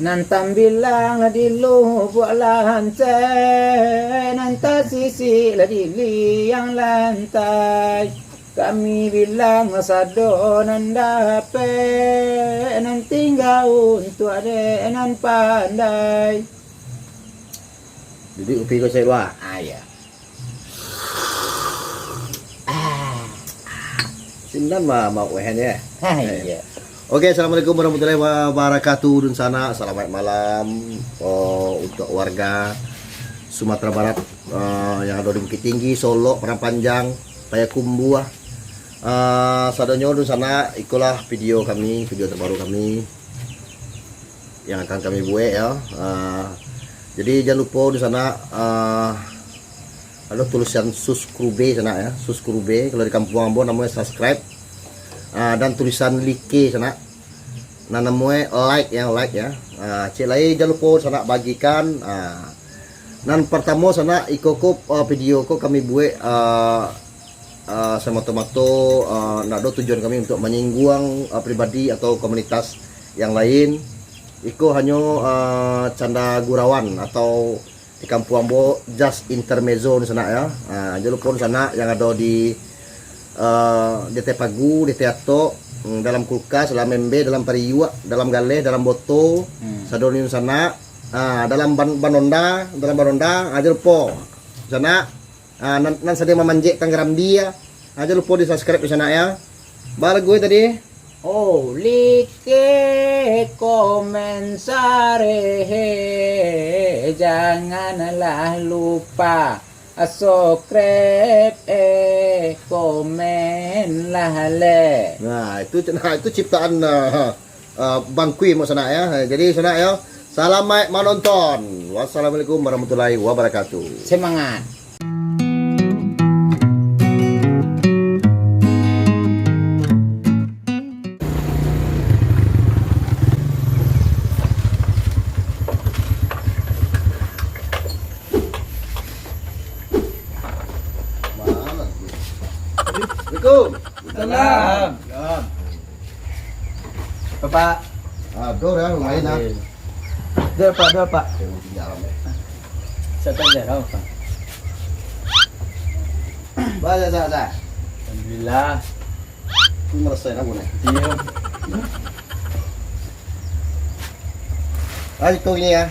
Nantam bilang la di lu buat lantai, nanta sisi la di liang lantai. Kami bilang sado nan dape, nan tinggal untuk ade nan pandai. Jadi upi ko sa iwa. Ya. Sindan mau ya. Iya. Oke, assalamualaikum warahmatullahi wabarakatuh dun sana. Selamat malam untuk warga Sumatera Barat yang ada di Bukit Tinggi, Solo, Parapanjang, Payakumbuh. Sadonyo dun sana ikulah video terbaru kami yang akan kami buat ya. Jadi jangan lupa di sana ada tulisan subscribe sana ya, subscribe kalau di kampung Ambon namanya subscribe. Dan tulisan like sana. Nah namanya like ya. Cik lain jangan lupa sana bagikan. Dan pertama sana ikut video ko kami buat semata-mata ada tujuan kami untuk menyinggung pribadi atau komunitas yang lain. Iko hanya canda gurauan atau di kampung Ambo just intermezzo di sana ya. Jangan lupa di sana yang ada di Pagu, di Teato, dalam kulkas, dalam membe, dalam pariwa, dalam gale, dalam boto, sadonin sana, dalam banonda, aja lupa sana, nan sedang memanjek tanggaram dia, aja lupa di subscribe di sana ya. Bala gue tadi. Oh, like, comenzare, janganlah lupa. Subscribe, komen lah le. Nah itu ciptaan Bang Kui mau sana ya. Jadi sana ya. Selamat menonton. Wassalamualaikum warahmatullahi wabarakatuh. Semangat. Assalamualaikum. Salam. Bapak. Aduh ya lumayan lah. Dua pak. Saya tanya apa? Baca. Alhamdulillah. Aku merasain aku nih. Iya. Ayo itu ini ya.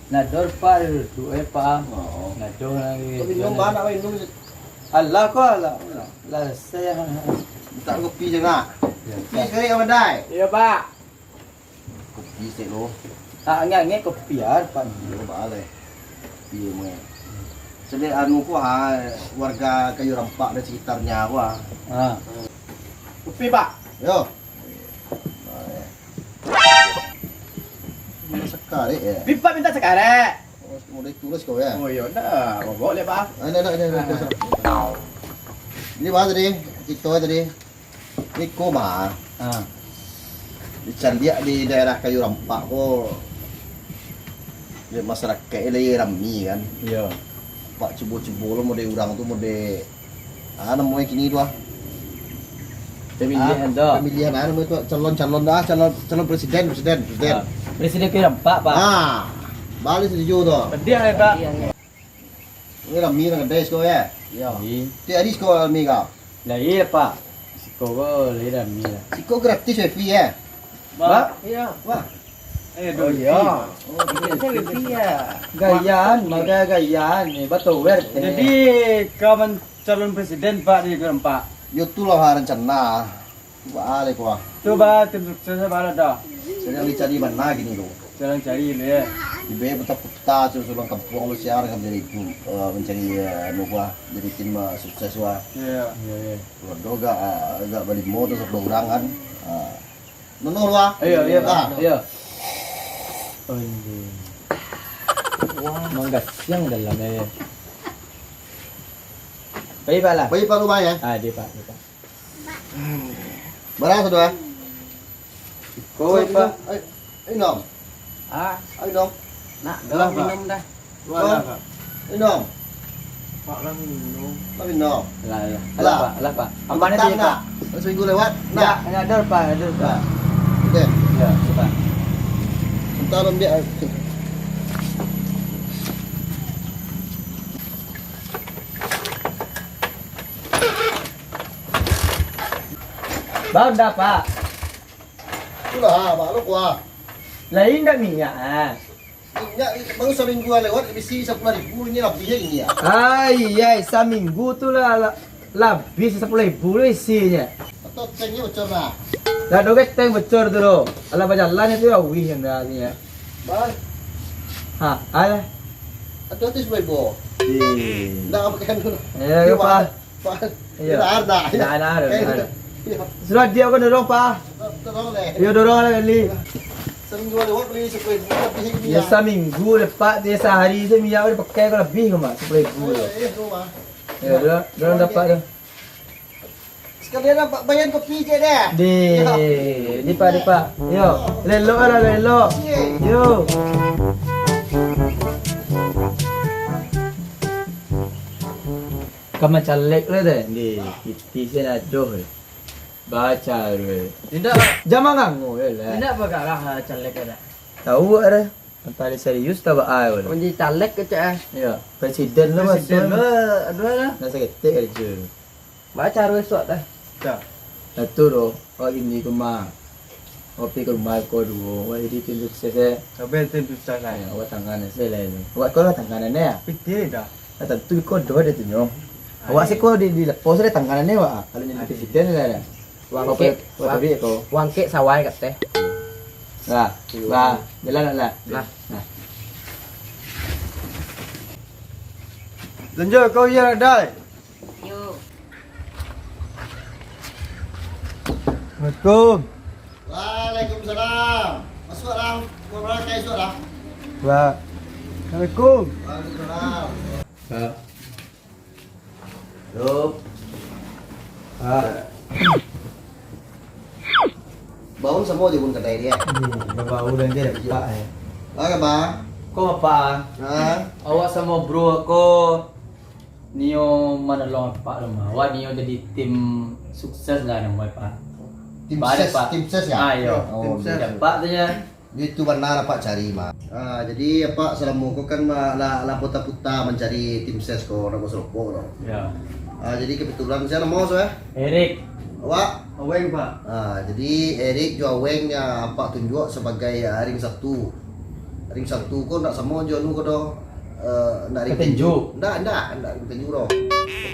Nador pak, dua pak. Nador lagi. Minum mana? Minum. Allah kok lah. Lah saya. Tak kopi je nak. Kopi kali apa dai? Iya pak. Kopi sih lo. Nggak kopi ya pak. Iya boleh. Iya mah. Sedih anu ku warga Kayu Rampak dan sekitarnya ku Kopi pak. Yo. Mana sekali ya? Pipa minta sekarang. Mau ditulis kau ya? Oh iya dah, boleh pak. Ada. Ini mana tadi? Kita tadi. Ini koma. Di Candia di daerah Kayu Rampak kok. Di masyarakat ini rami kan. Iya. Pak cubo-cubo lo mode urang tuh mode namanya kini tuh. Pemilihan namanya itu calon presiden. Presiden kirim pak. Balik setuju tuh. Dia ya pak. Ini rami dengan des kau ya. Iya. Ti adis kau rami kau. Lah iya pak. Siko boleh rami lah. Siko gratis wifi ya. Pak? Iya. Wah. Oh iya. Saya wifi ya. Gayaan nih betul wer. Jadi kawan calon presiden Pak di Gerempak. Yo tuh lah rencana. Balik wah. Coba tim suksesnya mana dah? Saya cari mana gini lo. Jalan cari lu ya. Di bawah peta terus ulang kampung lu siar kan jadi itu mencari nuwa jadi tim sukses wah. Iya. Kalau doga agak balik motor sok orang kan. Nunul wah. Iya. Oh ini. Wah, manggas yang dalamnya. Baik pak lah. Bayi pak lumayan. Di pak. Barang sudah. Koi pak. Ayo nom. Ayo nom. Nak, Dah, Pak. minum dah. Pak. Ayo nom. Pak lah minum. Tapi nom. Lah pak. Apa nih dia pak? Seminggu lewat. Nah, ada pak. Oke. Ya, coba. Taruh dia. Bau dah pak. Itulah, Pak, lu kuah. Lain dah minyak ah. Minyak baru seminggu lewat mesti 10.000 ini lebih ini ya. Ay, seminggu tu lah lebih 10.000 lah isinya. Atau tanknya bocor lah. Dah doget tank bocor tu loh. Alah berjalan itu ya wih yang dah ni ya. Bang, Ha, alah. atau tu 10.000. Ndak pakai dulu. Ya, pak. Pak. Iya. Ada. Ada. Sudah dia kan dorong pak. Tolong leh. Ya dorong lah kali. Seminggu lewat beli 10.000 lebih ini Ya seminggu lepas dia sehari tu minyak dia pakai kau lebih ke mak 10.000 tu. Rumah. Ya, dorong dapat tu. Sekalian nak bayar kopi je deh. Di pak. Yo, lelok lah lelok. Yo. Kamu calek lah deh. Di kita sini aduh. Baca tu. Tidak, Jangan nganggu ya lah. tidak perkara caleg ada. Tahu ada. Paling serius tak apa Menjadi caleg ke cak? Ya, presiden lah Presiden masuk. lah, aduh lah. Nasa ketik kerja. Baca harus suat dah. Tak. Satu tu, ini ke rumah. Kopi ke rumah kau dua. Awak jadi tunjuk saya. Sampai tim susah lah. Awak tangan saya lain. Awak kau lah tangan ni ya. Piti dah. Tentu kau dua dia tunjuk. Awak sih kau di lepas dia tangan ni awak. Kalau jadi presiden lah. Wangke, tapi kau. wangke sawai kat teh. Lah, jalan lah. Lah. Lanjut kau ya dah. Yo. Assalamualaikum. Waalaikumsalam. Masuklah. Korang kai masuklah. Assalamualaikum. Waalaikumsalam. Yup. Bau semua di pun kedai dia. Bau dan dia pak. Apa bang? Kau apa? Ha? Awak sama bro aku Nio menolong pak rumah. Awak Nio jadi tim sukses lah nama pak. Tim Pak, ses, Pak. tim ses ya. Ayo. Oh, Tim ses. Dapat saja. itu benar apa cari mah. Jadi apa selama kau kan lah puta-puta mencari tim ses kau nak seropok no. Ya. Jadi kebetulan saya mau saya. Erik. Awak. Aweng pak. Jadi Erik jual wengnya apa tunjuk sebagai ring satu. Ring satu kau nak sama jual nu kau dah. Nak ring Ketinju. Enggak ring tinju doh.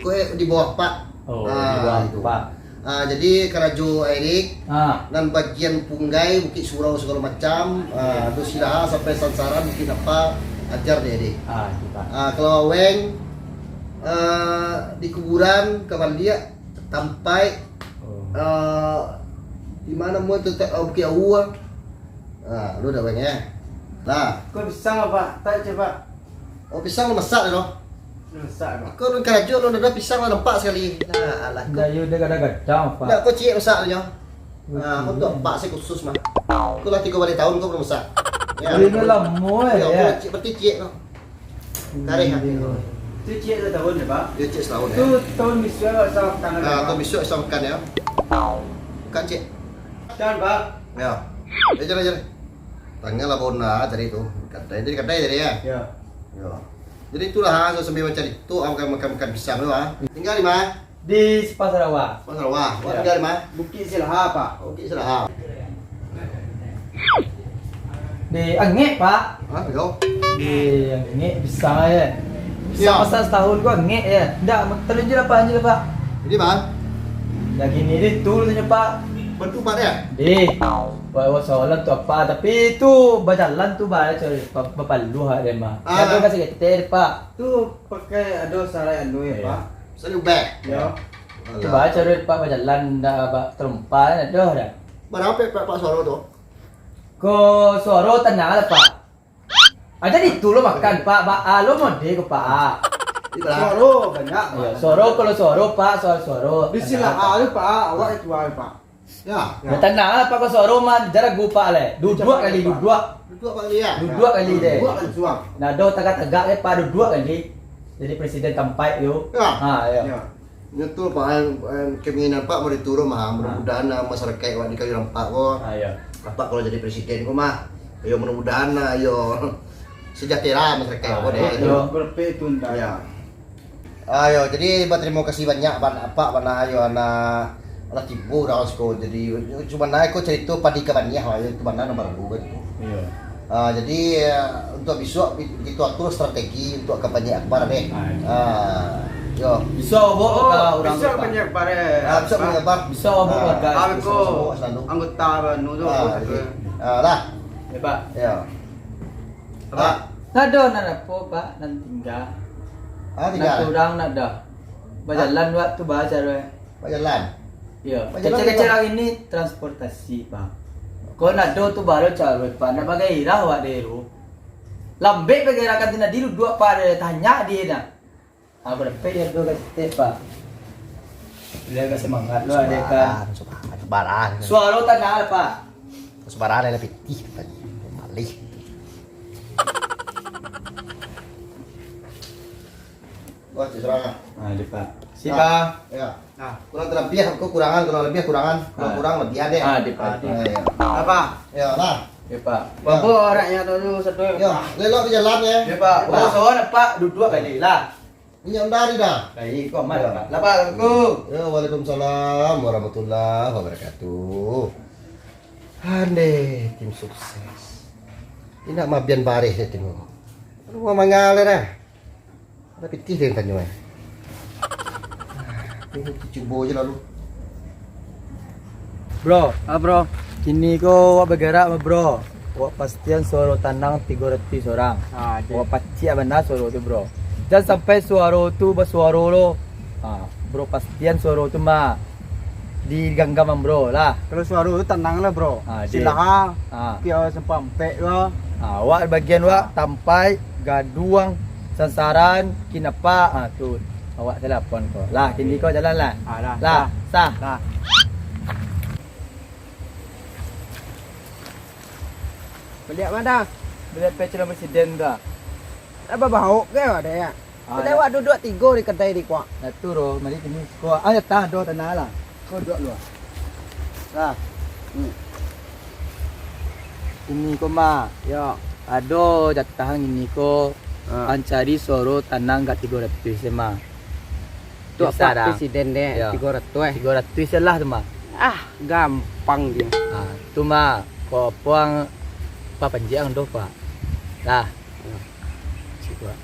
Pokoknya di bawah Pak. Oh, di bawah itu. Pak. Jadi kerajo Erik Ah. dan bagian Punggai, Bukit Surau segala macam, Dosilaha sampai Sansaran mungkin apa ajar dia Erik. Pak. Kalau Weng di kuburan kapan dia sampai di mana mau tu Bukit Awu. Lu dah Weng ya. Lah, Kau bisa apa? Tak cepat. pisang lu masak dah. Susah pak. Kau lu kerajo lu dah pisang lu nampak sekali. Nah, alah. Dayu dia kadang-kadang Nah, Pak. kau cik masak aja. Kau tu empat saya khusus mah. Kau lah 3 balik tahun kau belum masak. Ini lama ya. Cik berarti cik kau. Kare ha. Itu cik dah tahun ya pak. Dia cik setahun Itu ya. tahun misal sama tangan. Kau besok saya makan ya. Makan cik. Jangan pak. Ya. Ajar. Tanggal lah bona tadi itu. Jadi tadi ya. Ya. Ya. Jadi itulah saya sambil mencari itu makan pisang tu ah. Tinggal di mana? Di Pasarawa. Pasar Wah. Ya. Tinggal di mana? Bukit Silha pak. Okey sudah. Di Angek Pak. Go. Di Angek bisa ya. Bisa Ya. pasal setahun gua Angek ya. Ndak terlanjur apa aja Pak. Jadi mana? Lagi ni di tool saja Pak. Bantu Pak ya? Di bawa soalan tu apa tapi itu berjalan tu baca papalu ha dia mah. Kalau kasih keter Pak. Tu pakai ada sarai anu ya Ya. pak. Saya ubah. Ya. Tu baca duit Pak berjalan dah Pak terumpai dah dah. Berapa Pak Soro tu? Ko suara tenang lah Pak. Aja di tu lo makan Pak. Lo mau deh ko Pak. Di berapa? Suara banyak. Ya, suara kalau suara Pak suara. Di Silha tu pak. Awak itu pak. Ya. Ya tenang lah Pak ko suara mah jarak gua Pak le. Dua kali dua. Dua Pak dia. Dua kali deh. Dua kali suam. Nah, do tegak-tegak le Pak dua kali. Jadi presiden tempat yo. Ya. Ha ya. Ya. Itu Pak keinginan Pak mau diturun mah mudah-mudahan masyarakat awak di Kalirampak kok. Ha ya. Pak kalau jadi presiden kok mah Ayo mudah-mudahan ayo sejahtera masyarakat apa deh. Ayo. Berpe tunda. Ya. Ayo, jadi terima kasih banyak Pak mana ayo anak tibu dah sko. Jadi cuma naik kok cerita padi kabannya ayo itu mana nomor 2 itu. Iya. Jadi untuk besok itu atur strategi untuk kampanye akbar deh. Yo. Bisa bawa ke orang Bisa lupa. banyak bare. Bisa punya Bang. Bisa bawa warga. Aku anggota nu tu. Lah. Ya Pak. Ya. Pak. Nado na po Pak nan tinggal. Nak Tinggal. kurang nak dah. Berjalan waktu baca doy. Pak jalan. Ya. Berjalan Kecil-kecil juga. ini transportasi Pak. Kau nado tu baru carut Pak. Nak bagai irah wak deru. Lambek bagai rakan tina diru dua Pak dia tanya dia nak. Aku dah payah dua kata Pak. Dia agak semangat lo ada kan. Sebaran. Suara tanah Pak. Sebaran ada pitih malih. Wah, serangan. Ada Pak. Siapa? Ya. Kurang terlebih aku kurangan, kalau lebih kurangan, kalau kurang lebih ada. Ada Pak. Ya. Apa? Ya lah. Ya Pak. Apa orangnya tu satu. Ya, lelok di jalan ya. Ya Pak. Oh, soalnya Pak duduk kali lah. Ini yang dari dah. Baik, kau mana Pak? Lah Pak, aku. Ya, waalaikumsalam warahmatullahi wabarakatuh. Ande, tim sukses. Ini nak mabian baris ya tim. Lu mau mangaler dah. Ada pitih dia tanya. Ini coba aja lalu. Bro, Bro. kini kau bergerak sama bro. Wak pastian suara tanang 300 orang. Wak pasti benar suara tu bro. Jangan sampai suara tu bersuara lo. Bro pastian suara tu mah diganggam bro lah. Kalau suara tu tenang lah bro. Dia. Silakan. Ah. Kau sempampe lo. Wak bagian wak tampai gaduang sansaran kinapa tu. Awak telepon kau. Lah kini kau jalan lah. Dah. Lah, sah. Dah. Beliak mana? Bila calon presiden dah. Apa bau ke ada ya? Kita awak duduk 3 di kedai di kuak. Dah turo mari kini kau ada tah do tanah lah. Kau duduk lu. Lah. Ini kau mah Ya. ado jatah ini kau ancari soro tanang kat 300 sema. Tu Biasa apa dah. presiden Ya. dia 300 300 lah tu mah. gampang dia. Tu mah kau puang pa panjang do pak. Lah.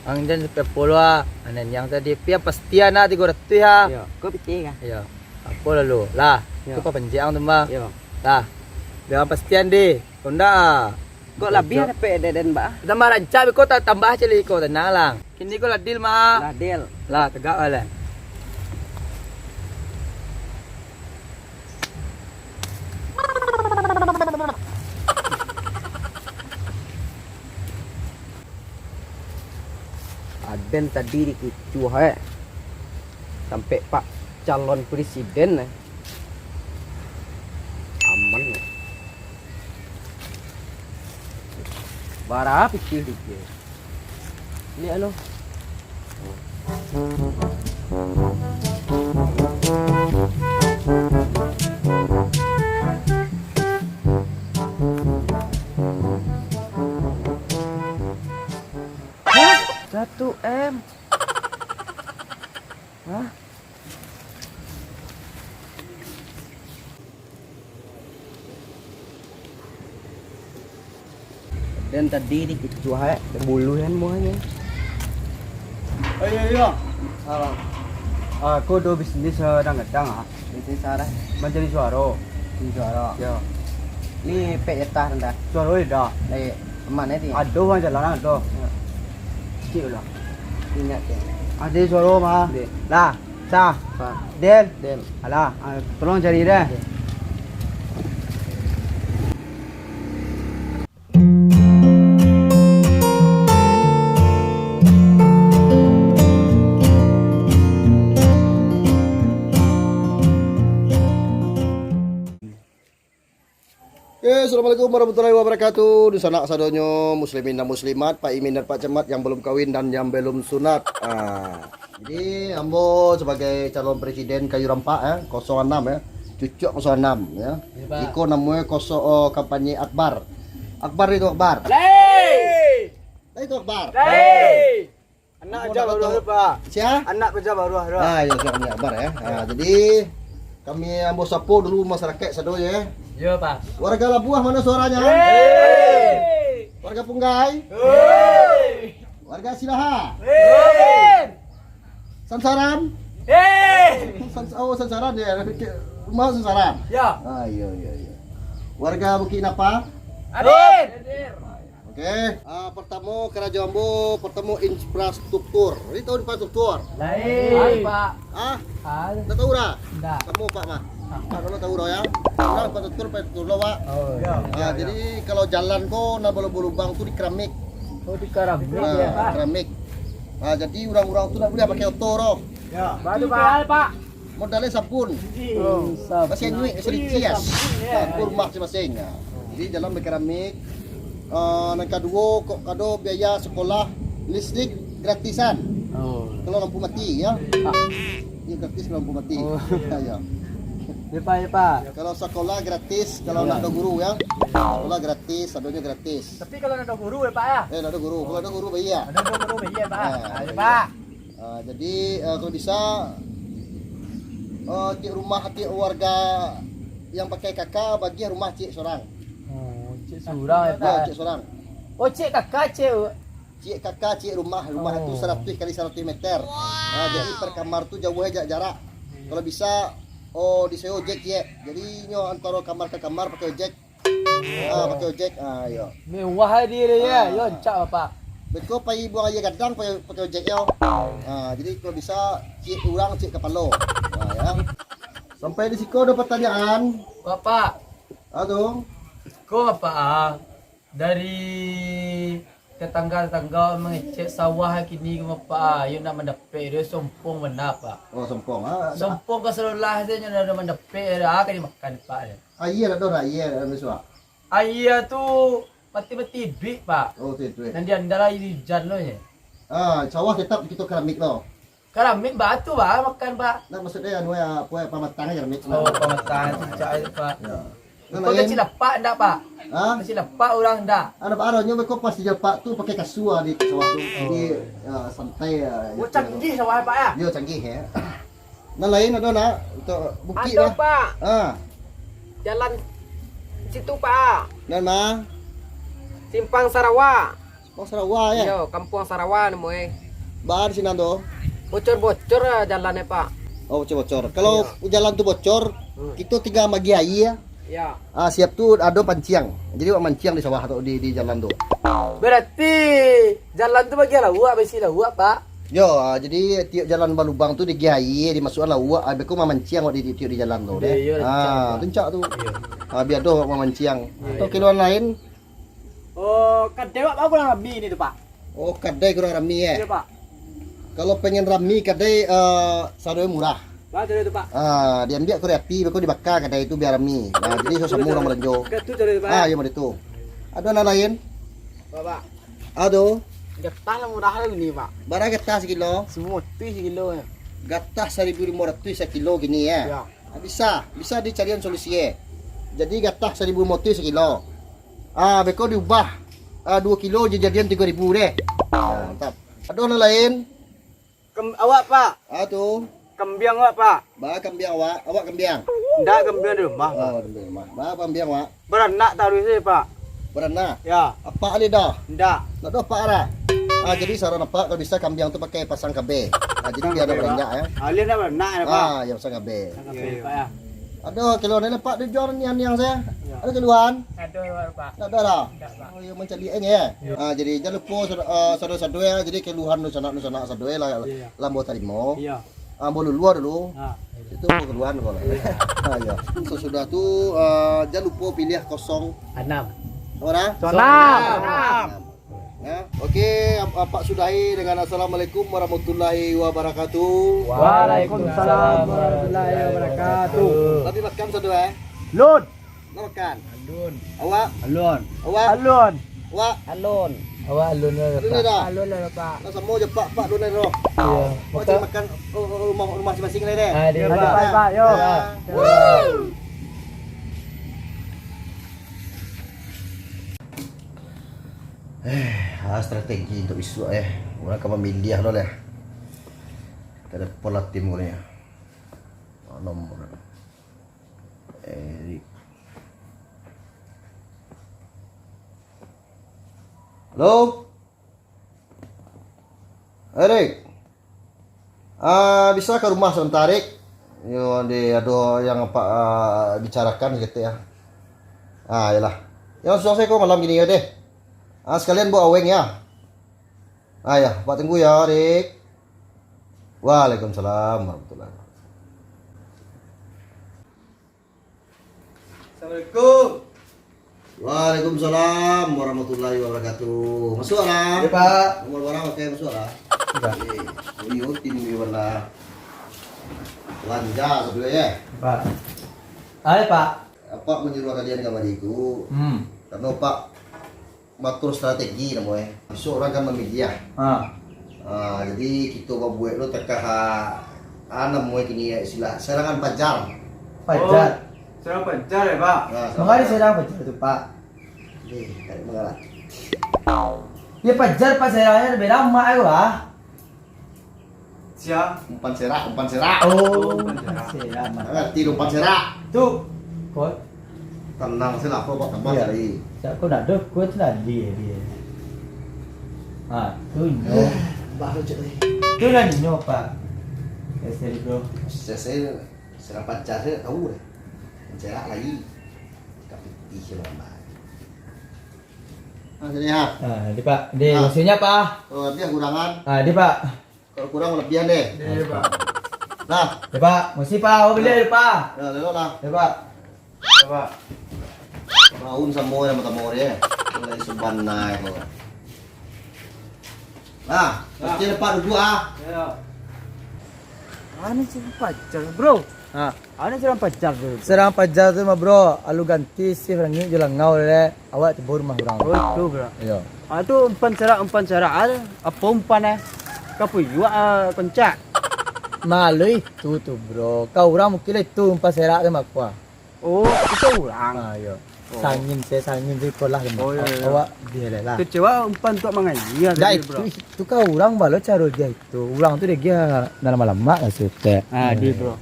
Ang jan pepolwa anan yang tadi pia pastian na 300 ha. Ya, kau pikir kan? Ya. Apa lalu? Lah, Ya. tu pa panjang tu mah. Ya. Lah. Dengan pastian deh. Kau ndak. Kau lebih ada PDN mbak? Tambah rancak kau tak tambah cili kau tenang lang. Kini kau ladil mah. Ladil. Lah tegak lah. Aden tadi dikucu sampai Pak calon presiden aman bara pikir dia lihat lo Hah? 1 M. Hah? Dan tadi dikecuai buluhan semuanya. Ayo. Aku do bisnis kadang-kadang bisnis arah menjadi suara. Di suara. Ya. Ni peta rendah. Suara dah. Ni mana ni? Ada orang jalan ada. Sikit lah. Ingat ke? Ada suara mah. Lah, sah. Del. Alah, tolong cari dah. Assalamualaikum warahmatullahi wabarakatuh. Di sana sadonyo muslimin dan muslimat, Pak Imin dan Pak Camat yang belum kawin dan yang belum sunat. Jadi ambo sebagai calon presiden Kayu Rampak ya, 06 ya. Cucuk 06 ya. Iko namanya kampanye akbar. Akbar itu Akbar. Lei. Itu Akbar. Lei. Anak Aku aja nak baru tahu. Pak. Siapa? Anak kerja baru ada. Ah, ya kami Akbar ya. Nah, jadi kami ambo sapo dulu masyarakat Sadoy ya. Yo, Pak. Warga Labuah mana suaranya? Hei. Warga Punggai? Hei. Warga Silaha? Hei. Sansaran? Hei. Sansaran ya. Rumah Sansaran. Ya. Ah, iya. Warga Bukit Napa? Adin. Oke. Pertama kerajaan Jambu, pertama infrastruktur. Ini tahu infrastruktur? Lain. Pak. Ah, Ada. tak tahu dah. Enggak. Kamu Pak mah. Pak kalau tahu dah ya. Nah, infrastruktur lah Pak. Oh, ya. Jadi kalau jalan kok nak lubang tu di keramik. Oh, di Karam. Nah, keramik. Jadi orang-orang tu nak boleh pakai oto roh. Ya. Batu Pak. Modalnya sabun. Oh, Masih duit, masih cias. Sabun rumah masing-masing. Jadi jalan berkeramik. Yang kedua, kok kado biaya sekolah listrik gratisan. Oh. Kalau lampu mati ya. Ini gratis kalau lampu mati. Oh. Ya. Ya Pak. Kalau sekolah gratis, kalau nak ada guru ya. Sekolah gratis, adanya gratis. Tapi kalau ada guru ya Pak ya. Nak ada guru, kalau ada guru bayar. Ada guru ya Pak. Ah, Ayo Pak. Jadi kalau bisa tiap rumah tiap warga yang pakai kakak bagi rumah cik seorang. Oh, cik surang ya Ya, Pak. cik seorang. Oh, cik kakak cik. Cik kakak cik rumah itu 100 kali 100 meter. Jadi per kamar tu jauhnya jarak. Kalau bisa disewa ojek ya. Jadi nyo antara kamar ke kamar pakai ojek. Pakai ojek. Yo. Mewah dia ya. Yo, cak Pak. Beko pai buang aja gadang pakai ojek yo. Jadi kalau bisa cik urang cik kepala. Ya. Sampai di situ ada pertanyaan. Bapak, Aduh. kok apa dari tetangga-tetangga mengecek sawah kini ke Bapak, yuk nak mendapat dia sompong mana Pak? Oh sempong. Sompong ke selulah dia nak mendapat dia akan dimakan Pak dia. Iya ada ora iya ada miswa. Ayah tu mati-mati big Pak. Oh tu. Dan dia andara hujan lo nya. Sawah tetap kita keramik lo. Keramik batu Pak makan Pak. Nah maksudnya anu ya pamatang keramik. Oh pemetaan cicak itu Pak. Ya. Kau kecil lepak enggak Pak? Kecil lepak orang enggak? Ada Pak Aronnya kok pas di Pak tu pakai kasua di sawah tu. Jadi santai ya. Oh, canggih sawah Pak ya. Yo canggih ya. Nah lain ada nak untuk bukit Ada lah. Pak. Jalan situ Pak, Dan mah Simpang Sarawak. oh Sarawak ya. Yo, Kampung Sarawak namanya. Bar sini ando. Bocor-bocor jalannya Pak. Oh bocor. Kalau jalan tu bocor, kita tinggal magi air ya. Ya. Siap tu ada panciang. Jadi wak manciang di sawah atau di jalan tu. Berarti jalan tu bagi lawak, besi lawak Pak. Yo, jadi tiap jalan balubang tu digiai, dimasukkan lawak, beku mamanciang wak di tiap di jalan tu. Tuncak tu. Biar do mamanciang. Atau kiloan lain. Oh, kadewak Pak kurang lebih ini tuh Pak. Oh, kadai kurang rami ya. Iya Pak. Kalau pengen rami kadai sadoy murah. Pak jadi itu Pak. Diambil korek api, beku dibakar kadai itu biar rami. Jadi sesama orang melenjo. Itu jadi itu Pak. Iya mau itu. Ada anak lain? Bapak. Aduh, Getah lah murah lah ini Pak. barang getah sekilo. Semua tu sekilo ya. Gatah 1.500 sekilo gini ya. Ya. Bisa dicarian solusi ya. Jadi gatah 1.500 sekilo. Beko diubah 2 kilo jadian 3.000 deh. Mantap. Ada orang lain? Awak Pak. Aduh, Kembiang awak Pak. kembiang awak kembiang. Ndak kembiang di rumah Pak. Oh, di rumah. Kembiang awak. Beranak taruh sini Pak. Beranak. Ya. Apa ali dah? Ndak. Nak ada apa arah? Jadi saran apa kalau bisa kambing tu pakai pasang KB. Jadi biar ada banyak ya. Alien dah beranak ya Pak. Yang pasang KB. Oke Pak ya. Ada kiloan ni Pak dijual ni yang saya. Ada kiloan? Ada Pak. Tak ada dah. Oh, yang mencari ya. Jadi jangan lupa saudara-saudara ya. Jadi keluhan nu sana saudara lah. Lambo tarimo. Iya. Boleh luar dulu. Ah. Itu keluhan kalau. Ya. Sesudah tu jangan lupa pilih 06. Mana? Ya. Okey, Pak sudahi dengan assalamualaikum warahmatullahi wabarakatuh. Waalaikumsalam warahmatullahi wabarakatuh. Tadi makan saudara Lun. Nak makan? Alun. Awak? Alun. Awak? Alun. Awak? Alun. Awak alun lah Alun ni dah. Alun lah Pak. Nak semua je Pak Alun ni roh. Iya. Awak cari makan rumah masing-masing ni deh. Ada Ada Pak. Pak, yo. Strategi untuk isu orang ka memilih lo leh. Kada pola tim ko niya. Nomor. Erik. Halo? Erik. Bisa ke rumah sebentar, Erik? Yo, ada yang apa bicarakan gitu ya. Yalah. Yang selesai kok malam gini ya deh. Sekalian bawa aweng ya. Ya, Pak tunggu ya, Erik. Waalaikumsalam warahmatullahi wabarakatuh. Assalamualaikum. Waalaikumsalam warahmatullahi wabarakatuh. Masuk lah. Ya, Pak. Nomor barang oke masuk lah. Ini tim warna belanja sebelumnya ya. Pak. Ayo, Pak. Apa menyuruh kalian kamariku? Karena Pak matur strategi namanya. Besok orang kan memilih ya. Jadi kita buat lo tekah namanya kini ya istilah serangan pajar. Pajar. Serang pajar ya, Pak. Mengari serang pajar itu, Pak. Kayak mengalah. Ya pajar Pak serangnya beda emak aku ah. Siap. Umpan serak. Oh, pajar. serang. Ngerti umpan serak. Tuh. Kau Tenang sih lah, Pak tambah Iya. tadi. Siapa nak dok kuat lah dia. Tu nyo. Baru cuy. Tu lah nyo Pak. Kasih bro. Saya serang pacar saya tahu deh. Serak lagi. Tapi sih lah. Sini ya. Di Pak. Di maksudnya Pak. Kalau lebih kurangan, Di Pak. kalau kurang lebihan deh. Iya, Pak. Nah, Di Pak. Mesti Pak. Oh beli Pak. lewat lah. Di Pak. Pak. Raun sama yang mata ya. Mulai suban naik lo. Nah, pasti depan dua. Ya. Ana serang pacar, bro. Ana serang pacar bro. Serang pajar tu mah bro. Alu ganti si rangi jual ngau le. Awak tebur mah orang. Oh, itu bro. Yo. Itu umpan serak ada. Apa umpan Kapu juga pencak. Malu itu tu bro. Kau orang mungkin itu umpas serak tu mak kuah. Oh, itu orang. Yo. Sangin tu kolah tu. Oh, iya, iya. Awak dia lah. Kecewa umpan tu mangai. Iya, Dah bro. itu kau orang balo cara dia itu. Orang tu dia lama-lama maksudnya. Di bro.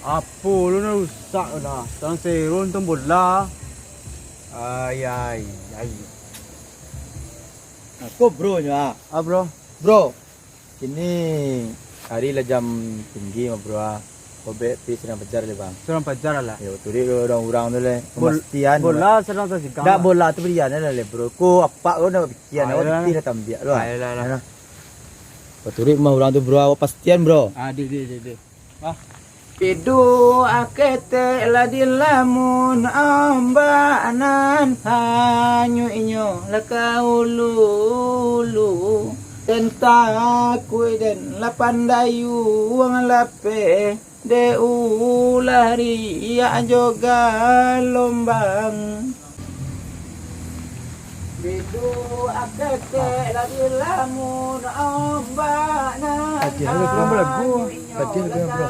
Apa lu nak rusak dah. Tang serun tu bola. Ay. Aku bro nya. Bro. Bro. Ini hari lah jam tinggi mah bro. Kobe pi sedang pajar le bang. Serang pacar lah. Yo tu dia orang tu le pemastian. Bola serang tu sikang. Dak bola tu berian le bro. Ko apa kau nak pikiran awak Ayolah. pi dah tambia lo. Ayolah. Paturi mah orang tu bro awak pastian bro. Di. Pidu akete la dilamun ambanan hanyu inyo lakaululu tenta kui den la pandayu wang lape de ulari ya joga lombang Pidu akete la dilamun ambanan Kajian lagu. Kajian bro.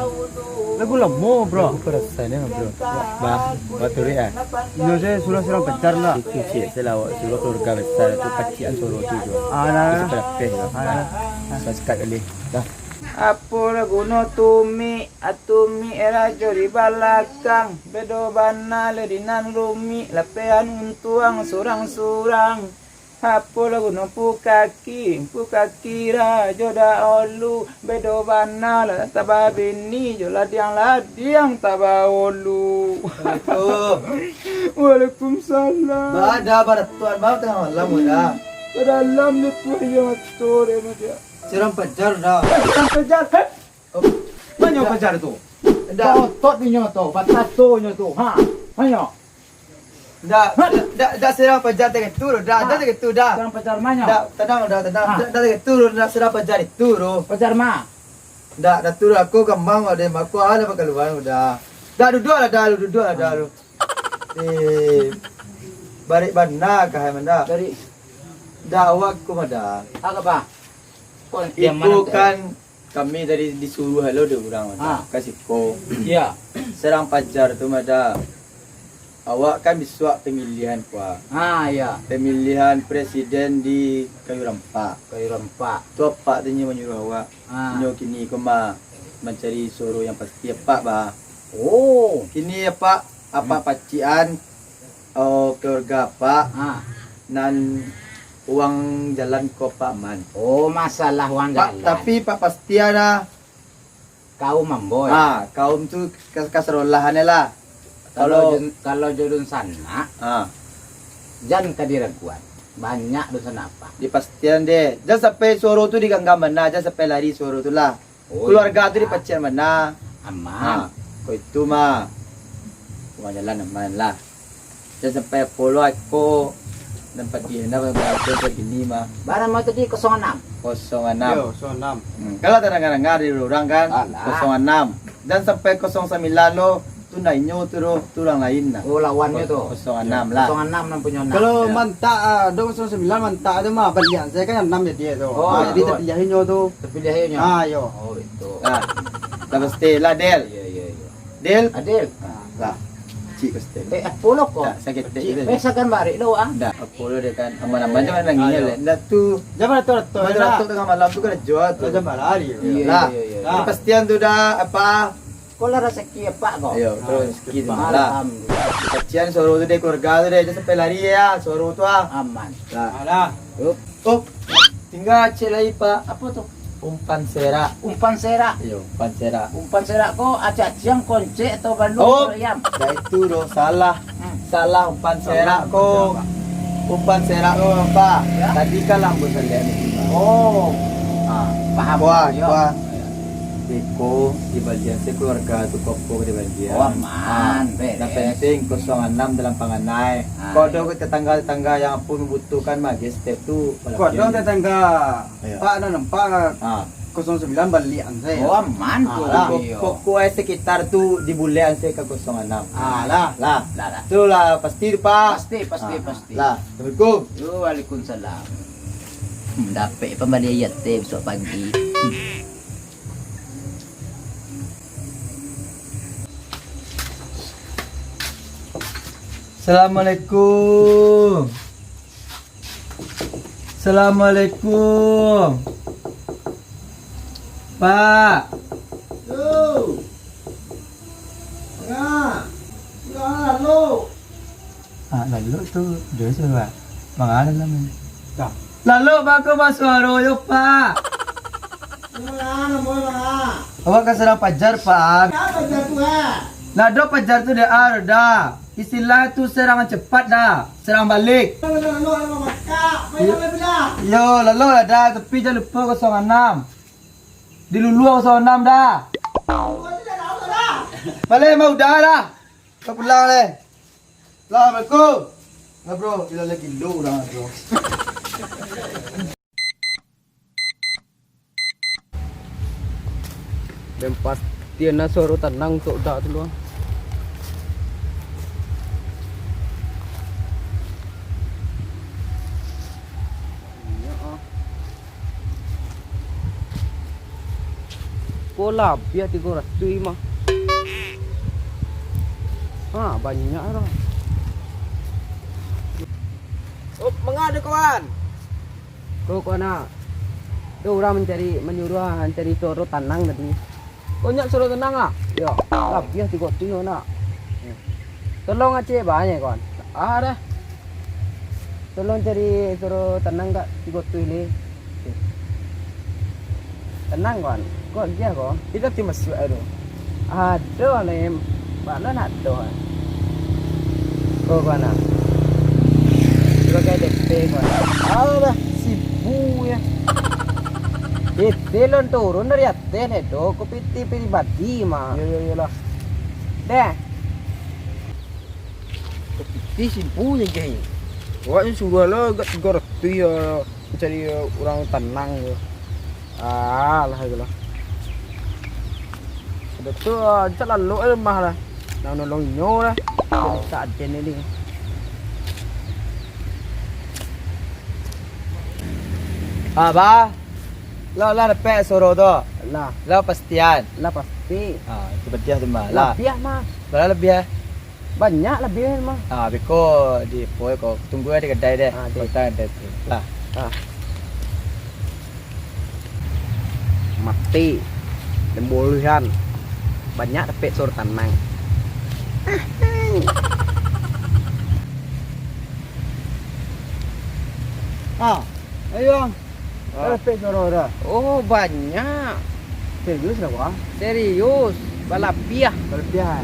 Lagu lama bro. Aku perasan ni bro. Bah, paturi ah. Ini saya sudah serang pacar lah. Itu cik selawat suruh keluarga besar tu kacian suruh tu jo. Nah. Berapa Saya sekat kali. Dah. Apa lagu no atumi era jori balakang bedo bana ledinan lumi lapean untuang surang apa lagu no pukaki rajoda olu bedo bana la tababini jola ladiang tabaolu. Waalaikumsalam. Ada pada tuan bau tengah malam dah. Dalam itu yang sore dia. Serang pajar dah. Serang pajar. Mana pajar tu? Dah. Tot ni tu, patatonya tu. Mana? Dah serang pajar dengan tu. Dah dengan tu dah. Serang pajar mana? Dah tenang. Dah dengan tu dah serang pajar itu Pajar mana? Dah tu aku kembang ada aku ada pakai luar dah. Dah duduk lah dah. Balik bandar kah mana? Dari Dah awak ku dah. apa? Itu kan kami dari disuruh hello dia orang ada. Kasih ko. Ya. Serang pajar tu ada. awak kan biswa pemilihan kuah. Ya. Pemilihan presiden di Kayu Rempak. Kayu rempak. Tu apa tanya menyuruh awak. Nyo kini koma mencari suruh yang pasti apa bah. Oh. Kini apa pacian keluarga apa nan uang jalan ko Pak Man. Oh, masalah uang Pak, jalan. tapi Pak pasti ada Kau mamboy. kaum tu kasrolahannya lah. Kalau jodoh sana, jangan kadiraguan. Banyak dosa apa? Dipastian deh. Jangan sampai suruh tu digangga mana, jangan sampai lari suruh tu lah. Oh, Keluarga tu iya. dipacian mana. Aman. Kau itu mah uang jalan aman lah. Jangan sampai follow aku nampak dia nak begini mah Barang mau tadi 06. 06. Yo, so 6. Kalau terang-terang di orang kan Alah. 06 dan sampai 09 lo tu nainyo tu orang lain lah. Oh, lawannya tuh. 06 lah. 06 nan punya enam. Kalau Ya. manta, dong 9 manta itu mah balian. Saya kan 6 jadi itu. Oh, Jadi betul. terpilihin nyo tuh. Terpilih aja. Yo. Oh, itu. Lah, pasti lah Del. Iya. Del. Adil. Lah. Cik pasti. Apollo kok. Tak sakit dek. Besakan bari lo Dah, Apollo dia kan aman-aman macam mana ngiyel. Dah tu Jangan tu. Dah tengah malam tu kan jual tu. Jangan lari. Iya. Lah. Lah. Kepastian tu dah apa? Kalau rezeki apa kok? Ayo, terus kita lah. Alhamdulillah. Kacian suruh tu deh keluarga tu deh, jangan sampai lari ya, suruh tu ah. Aman. Lah. Alah. Oh, tinggal cek lagi Pak. Apa tu? Umpan serak. Umpan serak. Yo, umpan serak. Umpan serak kok acak siang konce atau bandung Oh. ayam. Dah itu doh salah. Salah umpan serak ko. Umpan serak ko Pak. Ya. Tadi kan lampu selek ni. Oh. Paham. Wah, ya. wah. Deko di bagian keluarga tu kopo di bagian. Oh, aman. Yang Beres. penting 06 dalam panganai. Kau ada tetangga-tetangga yang pun membutuhkan magi step tu. Kau dong tetangga. Iya. Pak dan nampak Ah. 09 balian saya. Oh, aman tuh. Lah, Iya. pokoknya sekitar tu di bulan saya ke 06. Alah. Lah, Lah. tu lah pasti tu Pak. Pasti. Lah, Assalamualaikum. Yo, Waalaikumsalam. Dapat pembeli yatim besok pagi. Assalamualaikum. Assalamualaikum. Pak. Yo. Tengah. Tengah lalu. Lalu tu dia suruh. Mangalan lah men. Dah. Lalu bako masuk aroyo Pak. Mana mana. Awak kan serang pajar Pak. Apa jatuh eh? Nado pajar tu dia ada. Istilah tu serangan cepat dah. Serang balik. Lalu makak. Mana bilang? Yo, lalu ada tapi jangan lupa 06. Di Lulu 06 dah. Balik mau dah lah. Kau pulang leh. Assalamualaikum. Nah bro, kita lagi lu dah bro. Dan pasti na suruh tenang untuk dah dulu. Pola biar 300 mah. Banyak lah. Oh, mengada kawan. Kau nak? Tuh orang menyuruh suruh tenang tadi. Kau nyak suruh tenang ah? Ya. Lah biar 300 nak. Tolong aja banyak kawan. Dah. Tolong cari suruh tenang tak 300 ni. Tenang kawan. Kau dia kau. Kita tim masuk ada. Ada lah. Mana nak ada. Kau nak? Sebagai DP kawan. Dah sibuk ya. Telon turun dari atas ni do. Kau piti pribadi mah. Yo lah. Deh. Di sibuk je geng. Awaknya suruh lah agak 300 ya cari orang tenang ya. Lah itulah. Sudah tu jalan lalu mah lah. Nak nolong nyo lah. Tak ada ni. Ba. Lah dapat suruh tu. Lah, Lah pastian. lah pasti. Itu betul tu mah. Lah Lah. biar mah. Berapa lebih? Banyak lebih mah. Beko di poe kok tunggu di kedai deh. Dek. Kita ada tu. Lah. Mati. Dembuluhan. Banyak tapi sur tanang. Ayo. Tapi sur dah. Oh, banyak. Serius lah wah. Serius. Balapiah.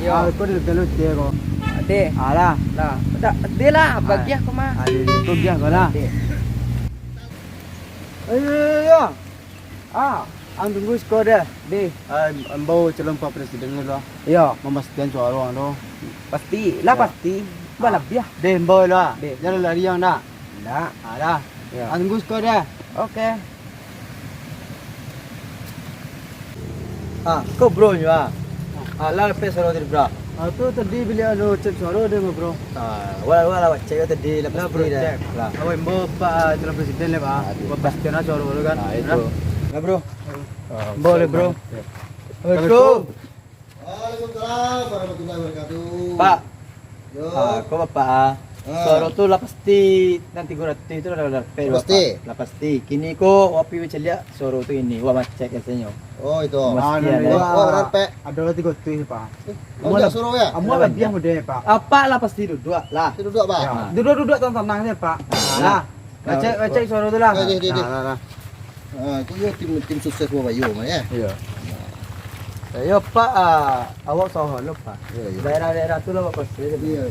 Yo. Kau di dalam dia kau. Ade. Alah. Lah. Ade lah. Bagiah kau mah. Ade. Tu dia kau lah. Ayo. Ang tunggu skor dah. Deh. Ambau calon Pak Presiden lah. Ya. Memastikan suara anu. Pasti. Lah pasti. Balapiah. Deh ambau lah. Jangan lari yang dah. Dah. Alah. Ang tunggu skor dah. Okey. Kau bro ni lah lepas suara tadi bro. Tu tadi bila anu cek suara dia bro. Wala cek tadi lepas bro ni dah. cek. Awak ambau Pak calon Presiden lah Pak. Memastikan suara dulu kan. Itu. Nah bro. Boleh bro. Assalamualaikum. Waalaikumsalam warahmatullahi wabarakatuh. Pak. Yo. Kau bapak suara tu lah pasti nanti gua rati itu dah Pasti? Lah pasti. Kini ko wapi celia suara tu ini. Wah macet katanya. Oh itu. Mesti ada. Wah berapa? Ada lagi gotu Pak. Kamu dah suruh ya? Kamu lebih muda Pak. Apa lah pasti duduk lah. Itu duduk Pak. Duduk tenang saya Pak. Nah. Cek suara tu lah. Di. Itu ya tim sukses buat Bayu mah ya. Iya. Ya Pak, awak soal lo Pak. Iya. Daerah-daerah tu lah Pak pasti. Iya.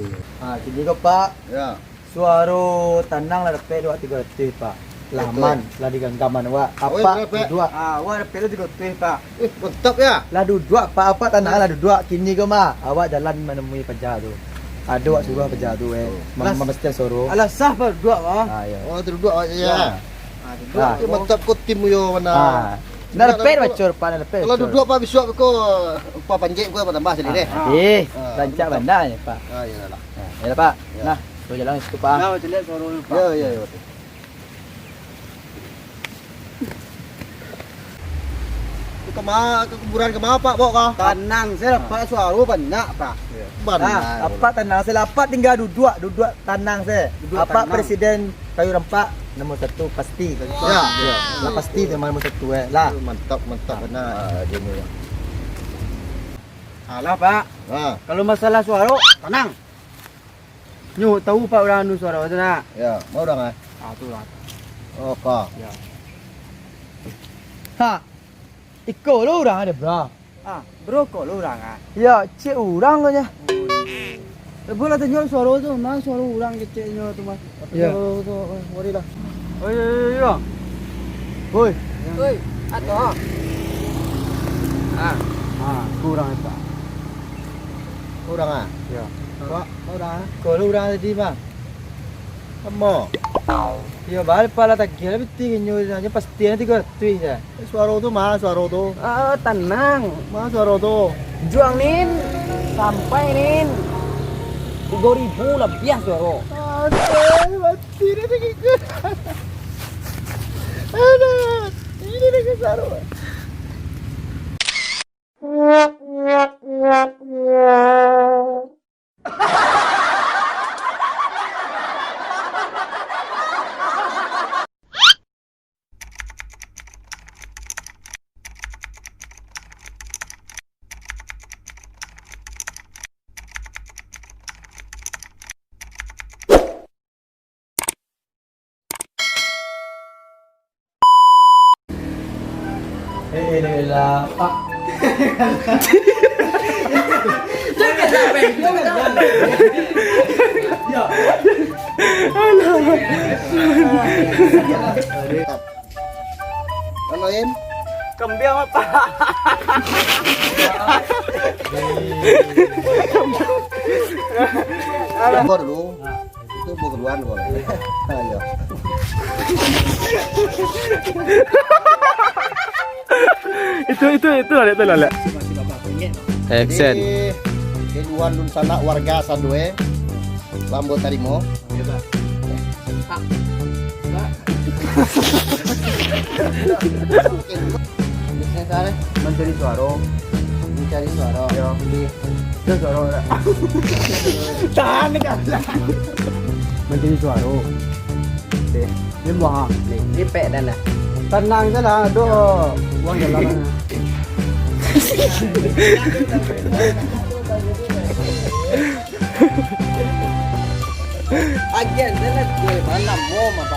Kini ko Pak. Ya. Suara tanang lah dapat 2-3 Pak. Laman lah di genggaman wa. Apa dua? Wa dapat 3 Pak. Mantap ya. Lah duduk Pak, apa tanang lah duduk kini ko mah. Awak jalan menemui pejabat tu. Ada awak suruh pejabat tu memastikan suruh. Alah sah Pak dua Pak. Ya. Oh itu duduk ya. Mantap kau tim yo mana. Nak dapat bacor Pak, nak dapat. Kalau duduk Pak bisuk ko Pak panjang ko tambah sini deh. Rancak bandar ya Pak. Iyalah. Ya Pak. Nah, tu jalan situ Pak. Nah, jelek suara Pak. Ya. Ke kuburan ke mana Pak bawa kau? Tenang, saya dapat suara banyak Pak. Apa tenang saya dapat tinggal duduk tenang saya. Apa tenang. Presiden kayu rempak nombor 1 pasti. Ya. Lah pasti dia nombor 1 lah. Mantap benar. Dia ni. Alah Pak. Kalau masalah suara tenang. Nyu tahu Pak orang anu suara tu nak. Ya, mau dah Tu lah. Okey. Ya. Ikut lu orang ada bro. Bro kok lu orang Ya, cik orang aja. Boleh tunjuk suara tu, mana suara orang kecilnya tu mas. Ya. Tu, mari lah. Oh iya. Woi. Woi, atau. Kurang apa? Kurang Ya. Pak, orang Kau lu orang tadi mah. Kamu. Ya, balik pala tak kira betul nyu aja pasti nanti gua tuh ya. Suara tu mana suara tu? Tenang. Mana suara tu? Juang nin. Sampai nin. 3.000 lebih suara. Aduh, mati dah sikit. Aduh, ini dah kesaru. Lah, Pak. Yang lain? Kembiang apa? Bor dulu. Itu bor keduaan bor. Ayo. Itu lah. Action. Keluan dun sana warga Sadue. Lambo Tarimo. Mencari suara. Mencari suara. Ya, beli Itu suara dah. Tahan ni kan. Menjadi suara. Deh, ini buah. Ni pek dah lah. Tenang saja, aduh. Uang dalam. Agen dah lah gue malam mau apa.